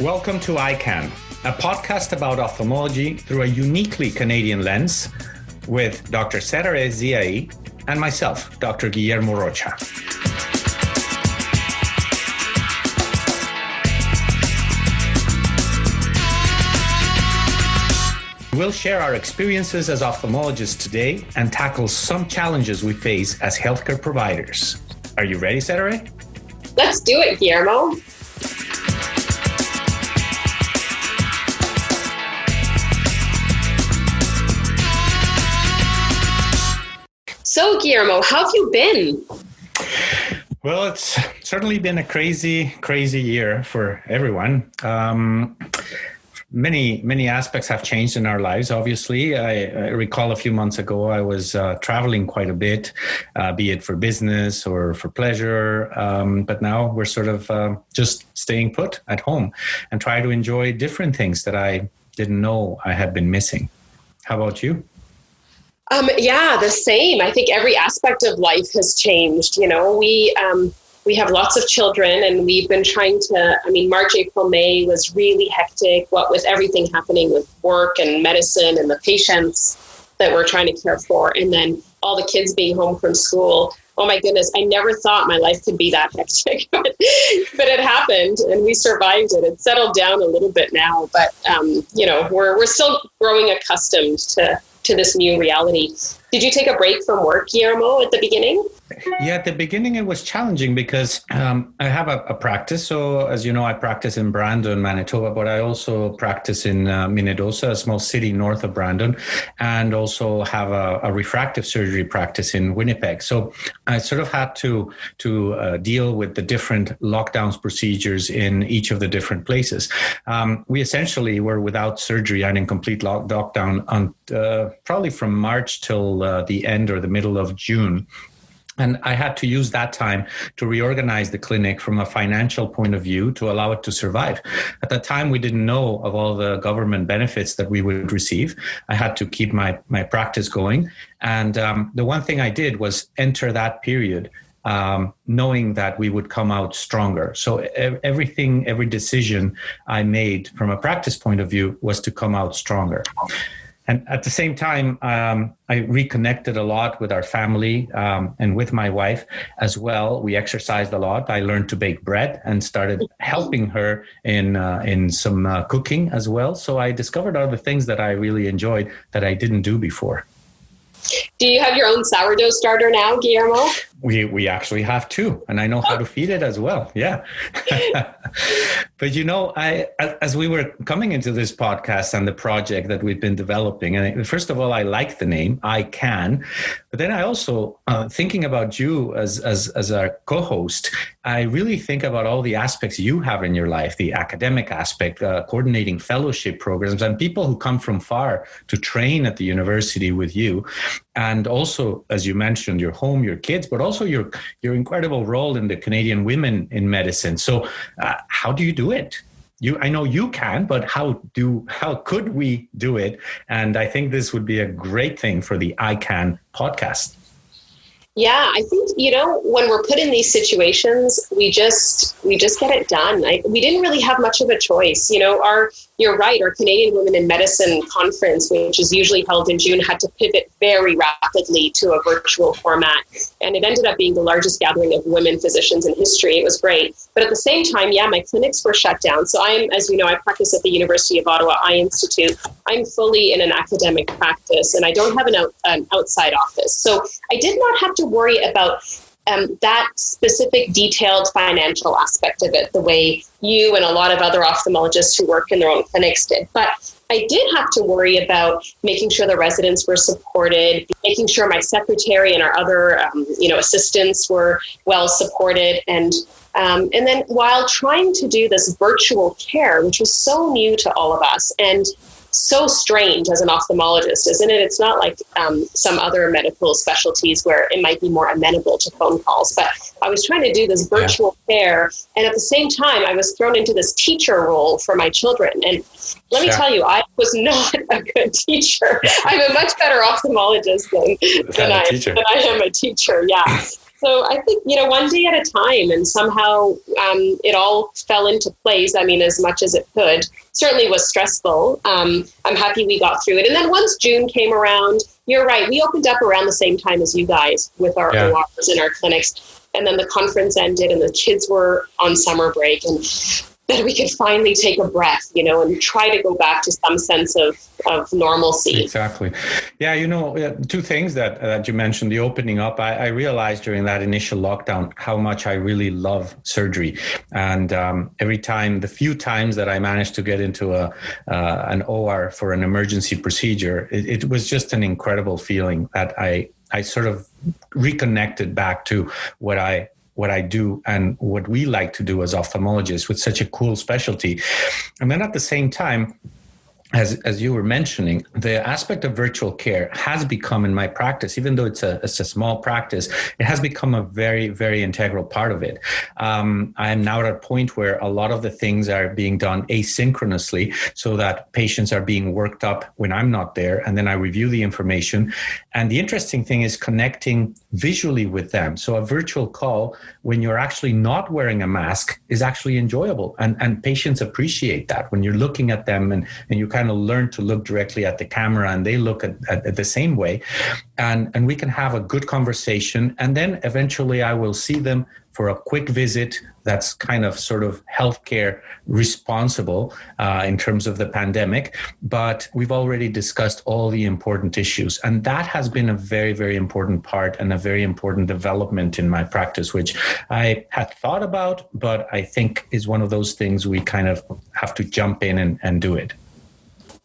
Welcome to EyeCan, a podcast about ophthalmology through a uniquely Canadian lens with Dr. Setareh Ziai and myself, Dr. Guillermo Rocha. We'll share our experiences as ophthalmologists today and tackle some challenges we face as healthcare providers. Are you ready, Setareh? Let's do it, Guillermo. So, Guillermo, how have you been? Well, it's certainly been a crazy year for everyone. Many aspects have changed in our lives, obviously. I recall a few months ago, I was traveling quite a bit, be it for business or for pleasure. But now we're sort of just staying put at home and try to enjoy different things that I didn't know I had been missing. How about you? Yeah, the same. I think every aspect of life has changed. You know, we have lots of children and we've been trying to, March, April, May was really hectic, what with everything happening with work and medicine and the patients that we're trying to care for. And then all the kids being home from school. Oh my goodness, I never thought my life could be that hectic, but it happened and we survived it. It's settled down a little bit now, but we're still growing accustomed to this new reality. Did you take a break from work, Guillermo, at the beginning? Yeah, at the beginning it was challenging because I have a practice. So as you know, I practice in Brandon, Manitoba, but I also practice in Minnedosa, a small city north of Brandon, and also have a refractive surgery practice in Winnipeg. So I sort of had to deal with the different lockdowns procedures in each of the different places. We essentially were without surgery and in complete lockdown on probably from March till the end or the middle of June. And I had to use that time to reorganize the clinic from a financial point of view to allow it to survive. At that time, we didn't know of all the government benefits that we would receive. I had to keep my practice going. And the one thing I did was enter that period knowing that we would come out stronger. So every decision I made from a practice point of view was to come out stronger. And at the same time, I reconnected a lot with our family and with my wife as well. We exercised a lot. I learned to bake bread and started helping her in some cooking as well. So I discovered other things that I really enjoyed that I didn't do before. Do you have your own sourdough starter now, Guillermo? We actually have two, and I know how to feed it as well. Yeah. But as we were coming into this podcast and the project that we've been developing, and first of all, I like the name EyeCan, but then I also thinking about you as our co-host, I really think about all the aspects you have in your life, the academic aspect, coordinating fellowship programs, and people who come from far to train at the university with you. And also, as you mentioned, your home, your kids, but also your incredible role in the Canadian women in medicine. So how do you do it? I know you can, but how could we do it? And I think this would be a great thing for the EyeCan podcast. Yeah, I think, when we're put in these situations, we just get it done. We didn't really have much of a choice. You're right. Our Canadian Women in Medicine conference, which is usually held in June, had to pivot very rapidly to a virtual format. And it ended up being the largest gathering of women physicians in history. It was great. But at the same time, my clinics were shut down. So as you know, I practice at the University of Ottawa Eye Institute. I'm fully in an academic practice and I don't have an outside office. So I did not have to worry about that specific detailed financial aspect of it, the way you and a lot of other ophthalmologists who work in their own clinics did. But I did have to worry about making sure the residents were supported, making sure my secretary and our other, assistants were well supported. And then while trying to do this virtual care, which was so new to all of us and so strange as an ophthalmologist, isn't it? It's not like some other medical specialties where it might be more amenable to phone calls, but I was trying to do this virtual care. And at the same time, I was thrown into this teacher role for my children. And let me tell you, I was not a good teacher. I'm a much better ophthalmologist than I am a teacher. Yeah. So I think, one day at a time, and somehow it all fell into place. I mean, as much as it could. Certainly was stressful. I'm happy we got through it. And then once June came around, you're right, we opened up around the same time as you guys with our ORs and our clinics. And then the conference ended and the kids were on summer break. And then we could finally take a breath, and try to go back to some sense of normalcy. Exactly. Yeah, two things that you mentioned, the opening up. I realized during that initial lockdown how much I really love surgery. And every time, the few times that I managed to get into an OR for an emergency procedure, it was just an incredible feeling that I sort of reconnected back to what I do and what we like to do as ophthalmologists with such a cool specialty. And then at the same time, as you were mentioning, the aspect of virtual care has become in my practice, even though it's a small practice, it has become a very, very integral part of it. I am now at a point where a lot of the things are being done asynchronously so that patients are being worked up when I'm not there, and then I review the information. And the interesting thing is connecting visually with them. So a virtual call, when you're actually not wearing a mask, is actually enjoyable. And patients appreciate that when you're looking at them and you kind of learn to look directly at the camera and they look at the same way. And we can have a good conversation. And then eventually I will see them for a quick visit that's kind of sort of healthcare responsible in terms of the pandemic. But we've already discussed all the important issues. And that has been a very, very important part and a very important development in my practice, which I had thought about, but I think is one of those things we kind of have to jump in and do it.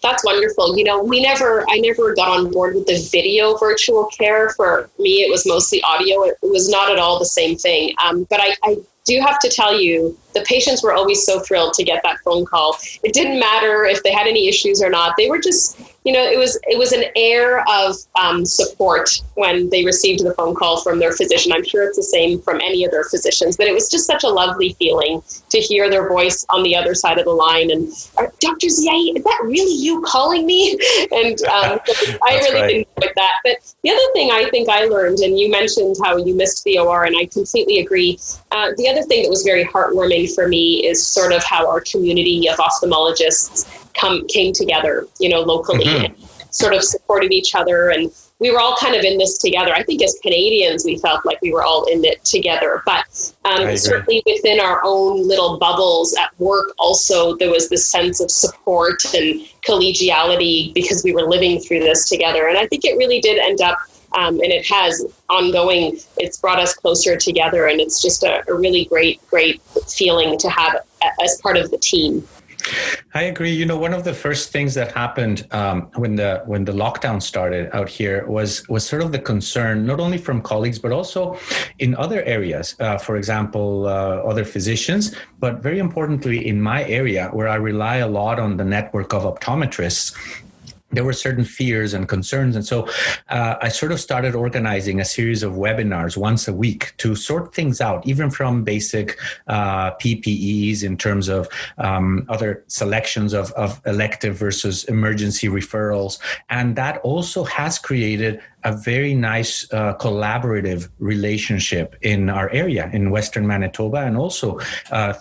That's wonderful. I never got on board with the video virtual care. For me, it was mostly audio. It was not at all the same thing. But I do have to tell you, the patients were always so thrilled to get that phone call. It didn't matter if they had any issues or not. They were just, it was an air of support when they received the phone call from their physician. I'm sure it's the same from any of their physicians, but it was just such a lovely feeling to hear their voice on the other side of the line. And Dr. Ziai, is that really you calling me? And I really enjoyed that. But the other thing I think I learned, and you mentioned how you missed the OR, and I completely agree. The other thing that was very heartwarming for me is sort of how our community of ophthalmologists came together, locally, and sort of supported each other. And we were all kind of in this together. I think as Canadians, we felt like we were all in it together. But certainly within our own little bubbles at work, also, there was this sense of support and collegiality because we were living through this together. And I think it really did end up, and it has ongoing, it's brought us closer together. And it's just a really great feeling to have as part of the team. I agree. One of the first things that happened when the lockdown started out here was sort of the concern, not only from colleagues, but also in other areas. For example, other physicians, but very importantly in my area where I rely a lot on the network of optometrists. There were certain fears and concerns. And so I sort of started organizing a series of webinars once a week to sort things out, even from basic PPEs in terms of other selections of elective versus emergency referrals. And that also has created a very nice collaborative relationship in our area in Western Manitoba and also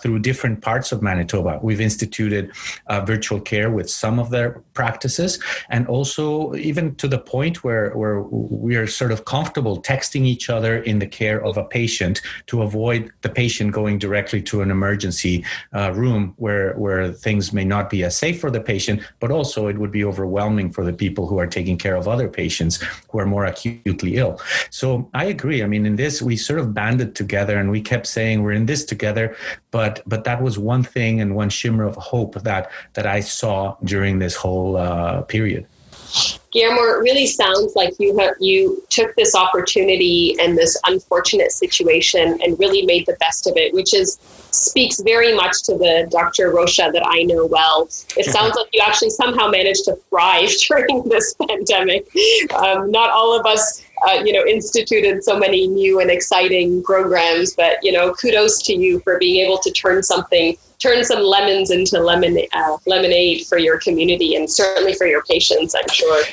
through different parts of Manitoba. We've instituted virtual care with some of their practices, and also even to the point where we are sort of comfortable texting each other in the care of a patient to avoid the patient going directly to an emergency room where things may not be as safe for the patient, but also it would be overwhelming for the people who are taking care of other patients who are more acutely ill. So I agree. I mean, in this, we sort of banded together and we kept saying we're in this together, but that was one thing and one shimmer of hope that I saw during this whole period. Guillermo, it really sounds like you took this opportunity and this unfortunate situation and really made the best of it, which speaks very much to the Dr. Rocha that I know well. It sounds like you actually somehow managed to thrive during this pandemic. Not all of us, instituted so many new and exciting programs, but, kudos to you for being able to turn some lemons into lemonade for your community and certainly for your patients, I'm sure.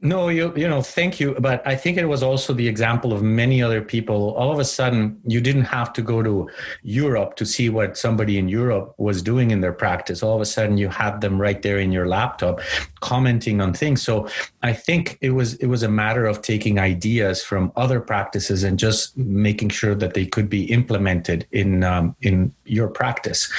No, thank you. But I think it was also the example of many other people. All of a sudden, you didn't have to go to Europe to see what somebody in Europe was doing in their practice. All of a sudden, you had them right there in your laptop commenting on things. So I think it was a matter of taking ideas from other practices and just making sure that they could be implemented in your practice.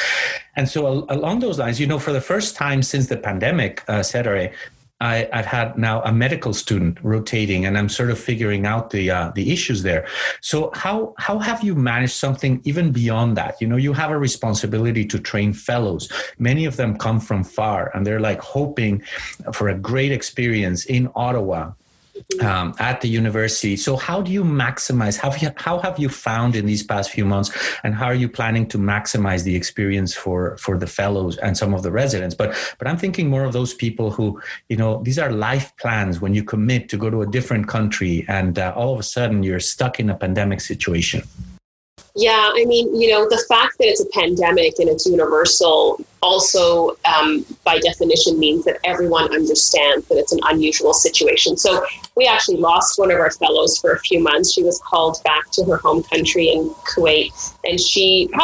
And so along those lines, for the first time since the pandemic, Setareh, I've had now a medical student rotating, and I'm sort of figuring out the issues there. So how have you managed something even beyond that? You have a responsibility to train fellows. Many of them come from far, and they're like hoping for a great experience in Ottawa. At the university. So how do you maximize, how have you found in these past few months, and how are you planning to maximize the experience for the fellows and some of the residents? But I'm thinking more of those people who, these are life plans when you commit to go to a different country and all of a sudden you're stuck in a pandemic situation. Yeah, I mean, the fact that it's a pandemic and it's universal also, by definition, means that everyone understands that it's an unusual situation. So we actually lost one of our fellows for a few months. She was called back to her home country in Kuwait, and she was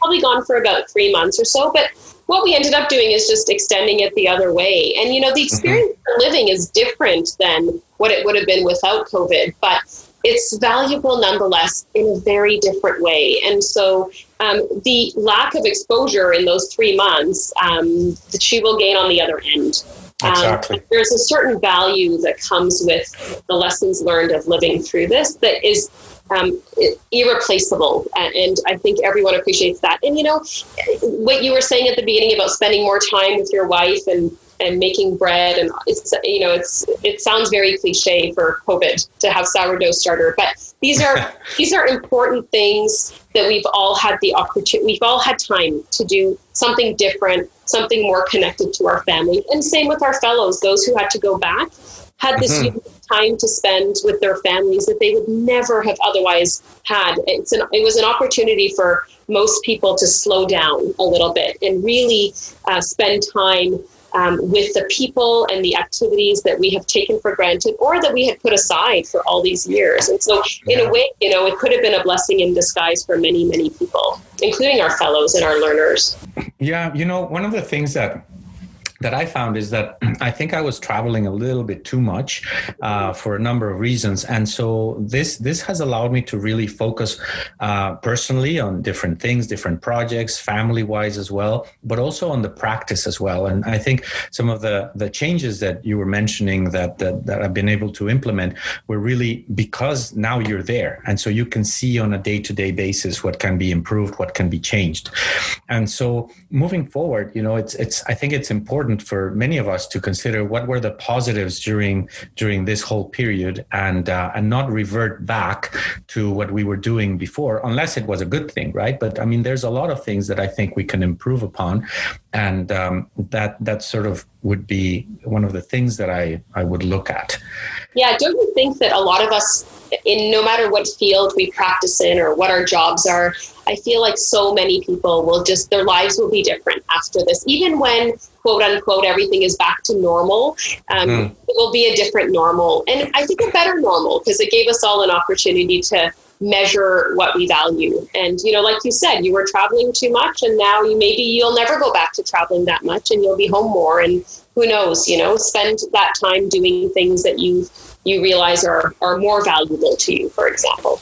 probably gone for about 3 months or so. But what we ended up doing is just extending it the other way. And, the experience of living is different than what it would have been without COVID. But it's valuable nonetheless in a very different way. And so the lack of exposure in those 3 months that she will gain on the other end. Exactly. There's a certain value that comes with the lessons learned of living through this that is irreplaceable. And I think everyone appreciates that. And, what you were saying at the beginning about spending more time with your wife and making bread, and it sounds very cliche for COVID to have sourdough starter, but these are important things that we've all had time to do something different, something more connected to our family. And same with our fellows, those who had to go back had this time to spend with their families that they would never have otherwise had. It was an opportunity for most people to slow down a little bit and really spend time with the people and the activities that we have taken for granted or that we had put aside for all these years. And so in a way, it could have been a blessing in disguise for many, many people, including our fellows and our learners. Yeah. One of the things that I found is that I think I was traveling a little bit too much for a number of reasons. And so this has allowed me to really focus personally on different things, different projects, family-wise as well, but also on the practice as well. And I think some of the changes that you were mentioning that I've been able to implement were really because now you're there. And so you can see on a day-to-day basis what can be improved, what can be changed. And so moving forward, I think it's important for many of us to consider what were the positives during this whole period and not revert back to what we were doing before, unless it was a good thing, right? But I mean, there's a lot of things that I think we can improve upon, and that sort of would be one of the things that I would look at. Yeah, don't you think that a lot of us, in no matter what field we practice in or what our jobs are, I feel like so many people their lives will be different after this. Even when, quote unquote, everything is back to normal, it will be a different normal. And I think a better normal, because it gave us all an opportunity to measure what we value. And, like you said, you were traveling too much, and now you'll never go back to traveling that much, and you'll be home more. And who knows, spend that time doing things that you realize are more valuable to you, for example.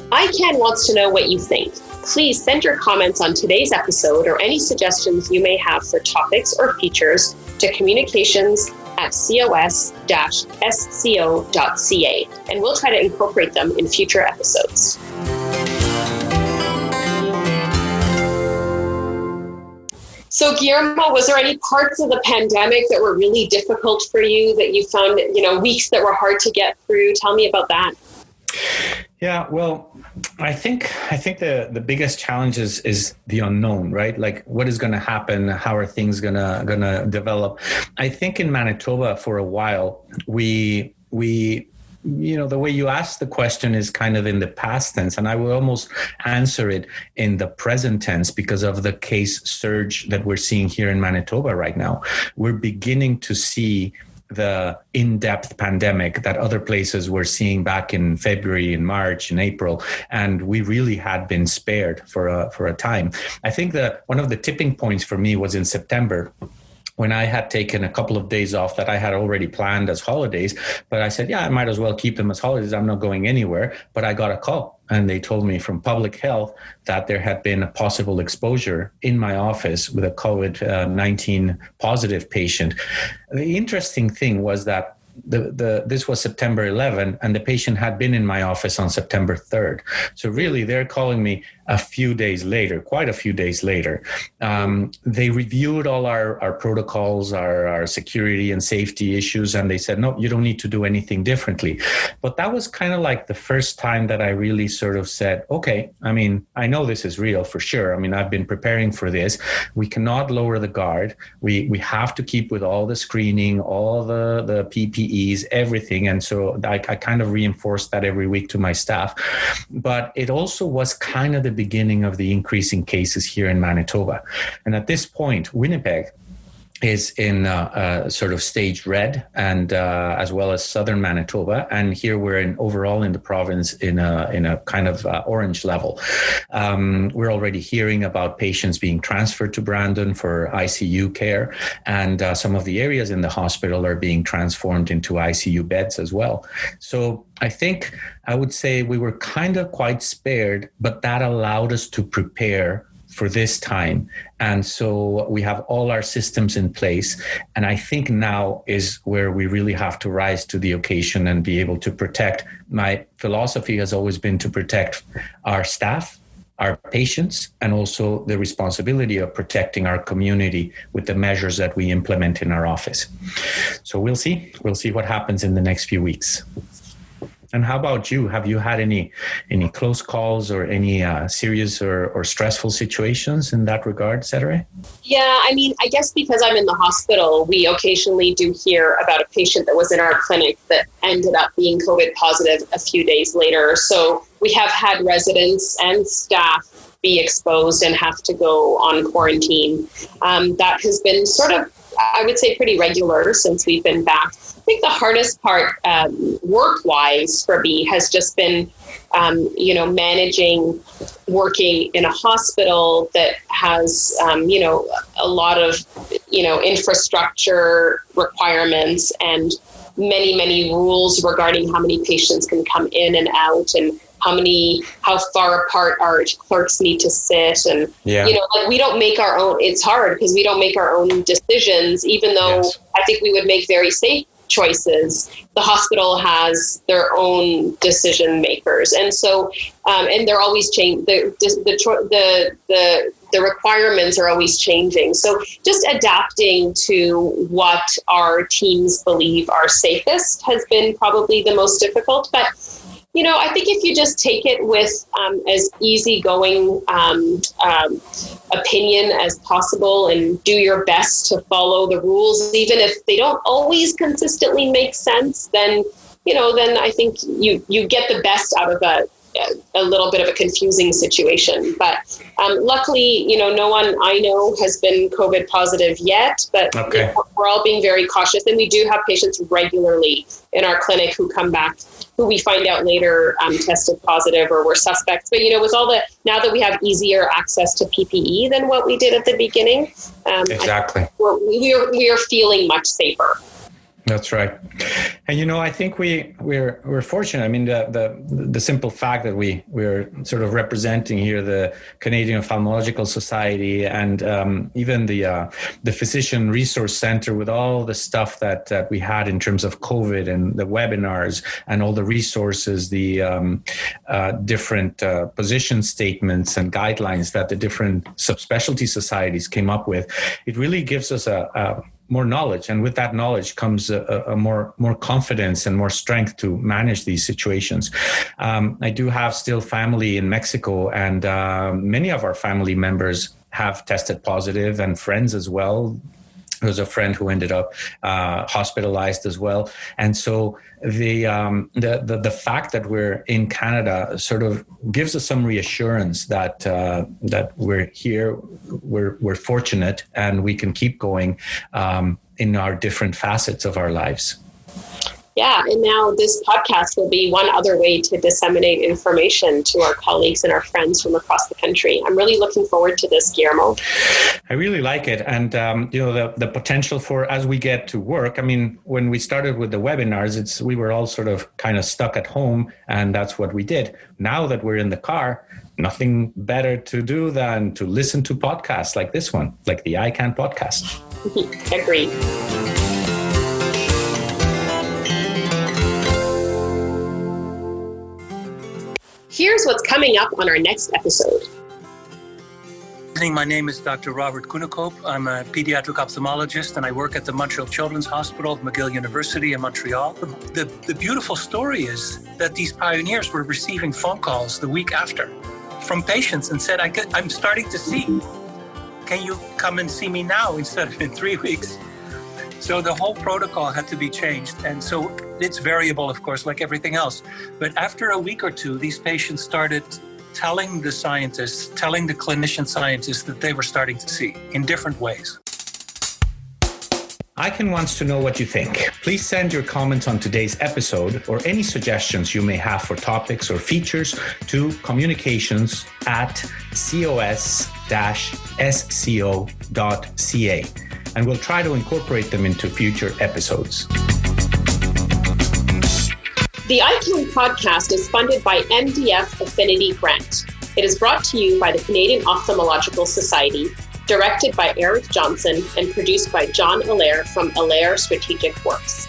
EyeCan wants to know what you think. Please send your comments on today's episode or any suggestions you may have for topics or features to communications@cos-sco.ca, and we'll try to incorporate them in future episodes. So Guillermo, was there any parts of the pandemic that were really difficult for you, that you found, weeks that were hard to get through? Tell me about that. Yeah, well, I think the biggest challenge is the unknown, right? Like, what is going to happen? How are things gonna develop? I think in Manitoba for a while we the way you ask the question is kind of in the past tense, and I will almost answer it in the present tense because of the case surge that we're seeing here in Manitoba right now. We're beginning to see the in-depth pandemic that other places were seeing back in February and March and April, and we really had been spared for a time. I think that one of the tipping points for me was in September, when I had taken a couple of days off that I had already planned as holidays, but I said, I might as well keep them as holidays. I'm not going anywhere. But I got a call and they told me from public health that there had been a possible exposure in my office with a COVID-19 positive patient. The interesting thing was that this was September 11, and the patient had been in my office on September 3rd. So really, they're calling me a few days later, quite a few days later. They reviewed all our protocols, our security and safety issues, and they said, no, you don't need to do anything differently. But that was kind of like the first time that I really sort of said, okay, I mean, I know this is real for sure. I mean, I've been preparing for this. We cannot lower the guard. We have to keep with all the screening, all the PPEs, everything. And so I kind of reinforced that every week to my staff. But it also was kind of the beginning of the increasing cases here in Manitoba. And at this point, Winnipeg is in sort of stage red, and as well as southern Manitoba. And here we're overall in the province in a kind of orange level. We're already hearing about patients being transferred to Brandon for ICU care, and some of the areas in the hospital are being transformed into ICU beds as well. So I think I would say we were kind of quite spared, but that allowed us to prepare for this time. And so we have all our systems in place. And I think now is where we really have to rise to the occasion and be able to protect. My philosophy has always been to protect our staff, our patients, and also the responsibility of protecting our community with the measures that we implement in our office. So we'll see what happens in the next few weeks. And how about you? Have you had any close calls or any serious or stressful situations in that regard, Setareh? Yeah, I mean, I guess because I'm in the hospital, we occasionally do hear about a patient that was in our clinic that ended up being COVID positive a few days later. So we have had residents and staff be exposed and have to go on quarantine. That has been sort of, I would say, pretty regular since we've been back. I think the hardest part work-wise for me has just been, managing working in a hospital that has, a lot of, infrastructure requirements and many, many rules regarding how many patients can come in and out and how far apart our clerks need to sit. And, we don't make our own, it's hard because we don't make our own decisions, even though I think we would make very safe choices. The hospital has their own decision makers. And so, and they're always changing. The requirements are always changing. So just adapting to what our teams believe are safest has been probably the most difficult. But I think if you just take it with as easygoing opinion as possible and do your best to follow the rules, even if they don't always consistently make sense, then I think you get the best out of a little bit of a confusing situation. But luckily, no one I know has been COVID positive yet, but we're all being very cautious. And we do have patients regularly in our clinic who come back, who we find out later tested positive or were suspects. But, with all now that we have easier access to PPE than what we did at the beginning, exactly, we are feeling much safer. That's right. And, I think we're fortunate. I mean, the simple fact that we're sort of representing here the Canadian Ophthalmological Society and even the Physician Resource Center with all the stuff that we had in terms of COVID and the webinars and all the resources, the different position statements and guidelines that the different subspecialty societies came up with. It really gives us a more knowledge, and with that knowledge comes a more confidence and more strength to manage these situations. I do have still family in Mexico, and many of our family members have tested positive, and friends as well. There was a friend who ended up hospitalized as well. And so the fact that we're in Canada sort of gives us some reassurance that we're here, we're fortunate, and we can keep going in our different facets of our lives. Yeah, and now this podcast will be one other way to disseminate information to our colleagues and our friends from across the country. I'm really looking forward to this, Guillermo. I really like it. And, the potential for, as we get to work, I mean, when we started with the webinars, we were all sort of kind of stuck at home, and that's what we did. Now that we're in the car, nothing better to do than to listen to podcasts like this one, like the EyeCan podcast. Agreed. Here's what's coming up on our next episode. My name is Dr. Robert Kunikop. I'm a pediatric ophthalmologist, and I work at the Montreal Children's Hospital, McGill University in Montreal. The beautiful story is that these pioneers were receiving phone calls the week after from patients and said, I'm starting to see. Can you come and see me now instead of in 3 weeks? So the whole protocol had to be changed. And so it's variable, of course, like everything else. But after a week or two, these patients started telling the scientists, telling the clinician scientists that they were starting to see in different ways. EyeCan wants to know what you think. Please send your comments on today's episode or any suggestions you may have for topics or features to communications@cos-sco.ca, and we'll try to incorporate them into future episodes. The EyeCan podcast is funded by MDF Affinity Grant. It is brought to you by the Canadian Ophthalmological Society, directed by Eric Johnson, and produced by John Allaire from Allaire Strategic Works.